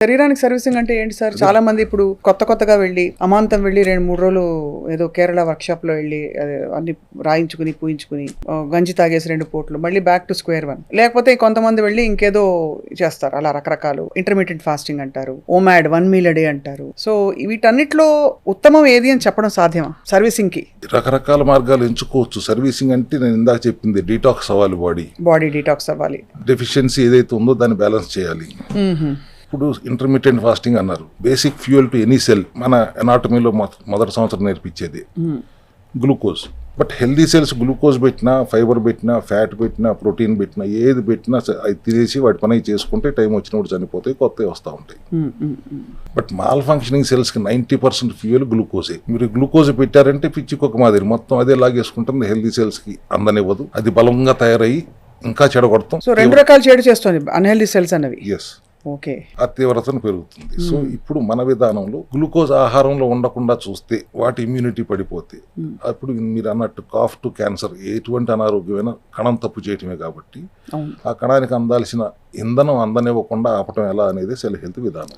శరీరానికి సర్వీసింగ్ అంటే ఏంటి సార్? చాలా మంది ఇప్పుడు కొత్తగా వెళ్ళి అమాంతం వెళ్ళి 2-3 రోజులు ఏదో కేరళ వర్క్ షాప్ లో వెళ్ళి అన్ని రాయించుకుని పూయించుకుని గంజి తాగేసి 2 పూటలు మళ్ళీ బ్యాక్ టు స్క్వేర్ వన్. లేకపోతే కొంతమంది వెళ్ళి ఇంకేదో చేస్తారు, అలా రకరకాలు ఇంటర్మీడియట్ ఫాస్టింగ్ అంటారు, ఓమాడ్ 1 మీల్ a day అంటారు. సో వీటన్నిటిలో ఉత్తమం ఏది అని చెప్పడం సాధ్యమా? సర్వీసింగ్ కి రకరకాల మార్గాలు ఎంచుకోవచ్చు. సర్వీసింగ్ అంటే నేను ఇందాక చెప్పింది డీటాక్స్ అవ్వాలి, బాడీ డీటాక్స్ అవ్వాలి, డెఫిషియన్సీ ఏదైతే ఉందో దాన్ని బ్యాలెన్స్ చేయాలి. ఇప్పుడు ఇంటర్మీడియట్ ఫాస్టింగ్ అన్నారు. Basic fuel to any cell మన ఎనాటమీలో మొదటి సంవత్సరం నేర్పించేది glucose. But healthy cells glucose పెట్టినా, ఫైబర్ పెట్టినా, ఫ్యాట్ పెట్టినా, ప్రోటీన్ పెట్టినా, ఏది పెట్టినా అది తినేసి వాటి పని చేసుకుంటే టైం వచ్చినప్పుడు చనిపోతాయి, కొత్తవి వస్తూ ఉంటాయి. బట్ మాల్ ఫంక్షనింగ్ సెల్స్కి 90% ఫ్యూయల్ గ్లూకోజే. మీరు గ్లూకోజ్ పెట్టారంటే పిచ్చికొక మాదిరి మొత్తం అదే లాగేసుకుంటుంది, హెల్దీ సెల్స్కి అందనివ్వదు, అది బలంగా తయారయ్యి ఇంకా చెడగొడతాం. సో 2 రకాల చెడు చేస్తుంది అన్హెల్దీ సెల్స్ అన్నవి. ఎస్, ఓకే, ఆ తీవ్రతను పెరుగుతుంది. సో ఇప్పుడు మన విధానంలో గ్లూకోజ్ ఆహారంలో ఉండకుండా చూస్తే వాటి ఇమ్యూనిటీ పడిపోతే అప్పుడు మీరు అన్నట్టు కాఫ్ టు క్యాన్సర్ ఎటువంటి అనారోగ్యమైన కణం తప్పు చేయటమే. కాబట్టి ఆ కణానికి అందాల్సిన ఇంధనం అందనివ్వకుండా ఆపటం ఎలా అనేది సెల్ హెల్త్ విధానం.